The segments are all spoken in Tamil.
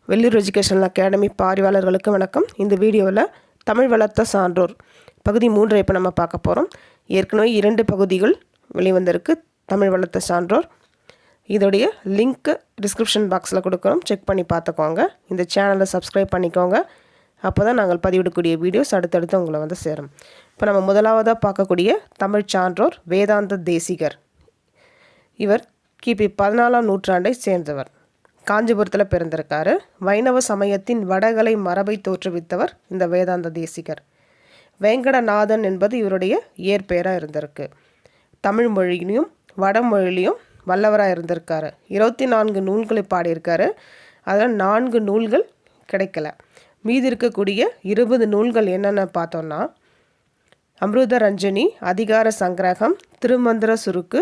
வெள்ளூர் எஜுகேஷனல் அகாடமி பார்வையாளர்களுக்கு வணக்கம். இந்த வீடியோவில் தமிழ் வளர்த்த சான்றோர் பகுதி 3 இப்போ நம்ம பார்க்க போகிறோம். ஏற்கனவே 2 பகுதிகள் வெளிவந்திருக்கு தமிழ் வளர்த்த சான்றோர். இதோடைய லிங்க் டிஸ்கிரிப்ஷன் பாக்ஸில் கொடுக்குறோம், செக் பண்ணி பார்த்துக்கோங்க. இந்த சேனலை சப்ஸ்கிரைப் பண்ணிக்கோங்க, அப்போ தான் நாங்கள் பதிவிடக்கூடிய வீடியோஸ் அடுத்தடுத்து உங்களை வந்து சேரும். இப்போ நம்ம முதலாவதாக பார்க்கக்கூடிய தமிழ் சான்றோர் வேதாந்த தேசிகர். இவர் கிபி 14ஆம் நூற்றாண்டை சேர்ந்தவர். காஞ்சிபுரத்தில் பிறந்திருக்காரு. வைணவ சமயத்தின் வடகலை மரபை தோற்றுவித்தவர் இந்த வேதாந்த தேசிகர். வேங்கடநாதன் என்பது இவருடைய இயற்பெயராக இருந்திருக்கு. தமிழ் மொழியிலையும் வடமொழியிலையும் வல்லவராக இருந்திருக்காரு. 24 நூல்களை பாடியிருக்காரு. அதில் 4 நூல்கள் கிடைக்கல. மீதி இருக்கக்கூடிய 20 நூல்கள் என்னென்ன பார்த்தோன்னா அமிர்த ரஞ்சனி, அதிகார சங்கிரகம், திருமந்திர சுருக்கு,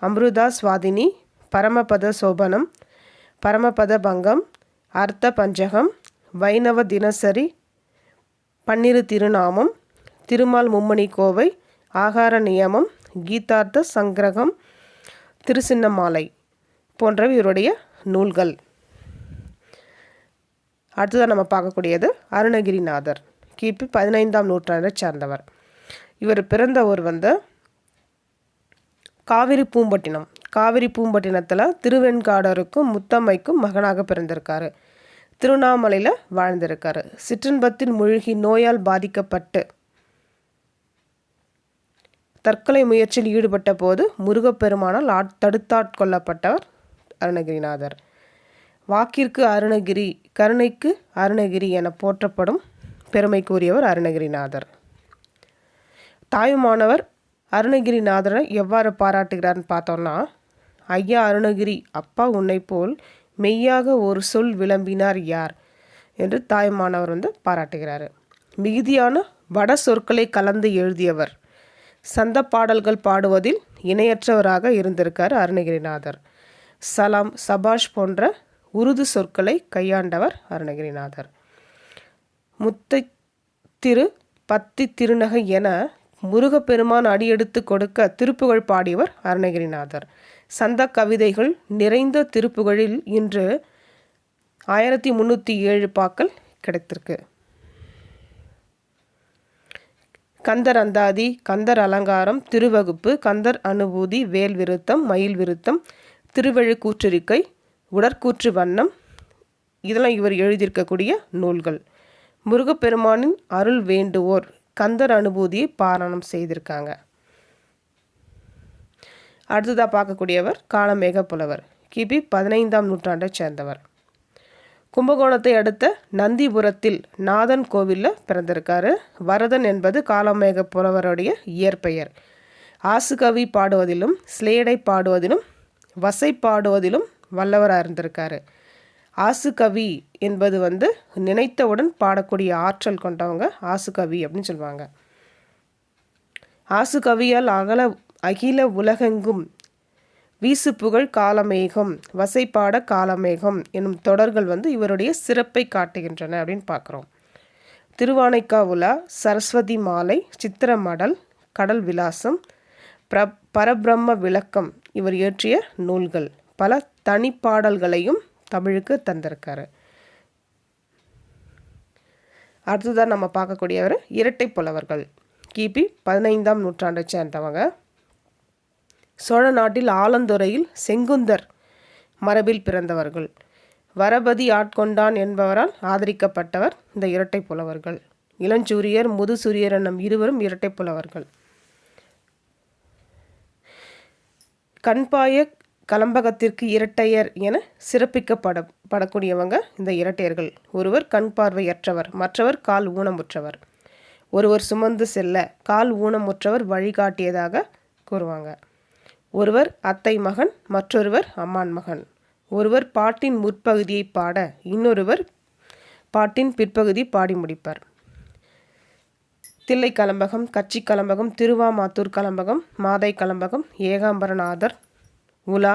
அமிர்தா சுவாதினி, பரமபத சோபனம், பரமபத பங்கம், அர்த்த பஞ்சகம், வைணவ தினசரி, பன்னிரு திருநாமம், திருமால் மும்மணி கோவை, ஆகார நியமம், கீதார்த்த சங்கிரகம், திருச்சின்னமாலை போன்றவை இவருடைய நூல்கள். அடுத்ததாக நம்ம பார்க்கக்கூடியது அருணகிரிநாதர். கிபி 15ஆம் நூற்றாண்டை சார்ந்தவர். இவர் பிறந்த ஊர் வந்து காவிரிப்பூம்பட்டினம். காவிரிப்பூம்பட்டினத்தில் திருவெண்காடருக்கும் முத்தம்மைக்கும் மகனாக பிறந்திருக்காரு. திருவண்ணாமலையில் வாழ்ந்திருக்காரு. சிற்றின்பத்தில் மூழ்கி நோயால் பாதிக்கப்பட்டு தற்கொலை முயற்சியில் ஈடுபட்ட போது முருகப்பெருமானால் தடுத்தாட்கொள்ளப்பட்டவர் அருணகிரிநாதர். வாக்கிற்கு அருணகிரி, கருணைக்கு அருணகிரி என போற்றப்படும் பெருமைக்குரியவர் அருணகிரிநாதர். தாயுமானவர் அருணகிரிநாதரை எவ்வாறு பாராட்டுகிறார்னு பார்த்தோன்னா, ஐயா அருணகிரி, அப்பா உன்னை போல் மெய்யாக ஒரு சொல் விளம்பினார் யார் என்று தாயுமானவர் வந்து பாராட்டுகிறார். மிகுதியான வட சொற்களை கலந்து எழுதியவர். சந்த பாடல்கள் பாடுவதில் இணையற்றவராக இருந்திருக்கார் அருணகிரிநாதர். சலாம், சபாஷ் போன்ற உருது சொற்களை கையாண்டவர் அருணகிரிநாதர். முத்தை திரு, பத்தி திருநகை என முருகப்பெருமான் அடியெடுத்து கொடுக்க திருப்புகழ் பாடியவர் அருணகிரிநாதர். சந்த கவிதைகள் நிறைந்த திருப்புகழில் இன்று 1307 பாக்கள் கிடைத்திருக்கு. கந்தர் அந்தாதி, கந்தர் அலங்காரம், திருவகுப்பு, கந்தர் அனுபூதி, வேல் விருத்தம், மயில் விருத்தம், திருவழு கூற்றிருக்கை, உடற்கூற்று வண்ணம், இதெல்லாம் இவர் எழுதியிருக்கக்கூடிய நூல்கள். முருகப்பெருமானின் அருள் வேண்டுவோர் கந்தர் அனுபூதியை பாராயணம் செய்திருக்காங்க. அடுத்ததாக பார்க்கக்கூடியவர் காலமேக புலவர். கிபி 15ஆம் நூற்றாண்டை சேர்ந்தவர். கும்பகோணத்தை அடுத்த நந்திபுரத்தில் நாதன் கோவிலில் பிறந்திருக்காரு. வரதன் என்பது காலமேக புலவருடைய இயற்பெயர். ஆசுகவி பாடுவதிலும், ஸ்லேடை பாடுவதிலும், வசை பாடுவதிலும் வல்லவராக இருந்திருக்காரு. ஆசுகவி என்பது வந்து நினைத்தவுடன் பாடக்கூடிய ஆற்றல் கொண்டவங்க ஆசுகவி அப்படின்னு சொல்லுவாங்க. ஆசுகவியால் அகில உலகெங்கும் வீசு புகழ் காலமேகம், வசைப்பாட காலமேகம் என்னும் தொடர்கள் வந்து இவருடைய சிறப்பை காட்டுகின்றன அப்படின்னு பார்க்குறோம். திருவானைக்காவுலா, சரஸ்வதி மாலை, சித்திரமடல், கடல் விலாசம், பரபிரம்ம விளக்கம் இவர் இயற்றிய நூல்கள். பல தனிப்பாடல்களையும் தமிழுக்கு தந்திருக்காரு. அடுத்ததாக நம்ம பார்க்கக்கூடியவர் இரட்டை புலவர்கள். கிபி 15ஆம் நூற்றாண்டை சேர்ந்தவங்க. சோழ நாட்டில் ஆலந்துறையில் செங்குந்தர் மரபில் பிறந்தவர்கள். வரபதி ஆட்கொண்டான் என்பவரால் ஆதரிக்கப்பட்டவர் இந்த இரட்டை புலவர்கள். இளஞ்சூரியர், முதுசூரியர் என்னும் இருவரும் இரட்டை புலவர்கள். கண்பாய கலம்பகத்திற்கு இரட்டையர் என சிறப்பிக்கப்படக்கூடியவங்க இந்த இரட்டையர்கள். ஒருவர் கண் பார்வையற்றவர், மற்றவர் கால் ஊனமுற்றவர். ஒருவர் சுமந்து செல்ல கால் ஊனமுற்றவர் வழிகாட்டியதாக கூறுவாங்க. ஒருவர் அத்தை மகன், மற்றொருவர் அம்மான் மகன். ஒருவர் பாட்டின் முற்பகுதியை பாட, இன்னொருவர் பாட்டின் பிற்பகுதி பாடி முடிப்பார். தில்லை கலம்பகம், கச்சி கலம்பகம், திருவாமாத்தூர் கலம்பகம், மாதை கலம்பகம், ஏகாம்பரநாதர், உலா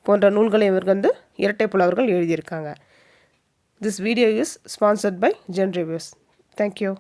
போன்ற நூல்களை இவர்கள் வந்து இரட்டை புலவர்கள் எழுதியிருக்காங்க. This video is sponsored by Zen Reviews. Thank you.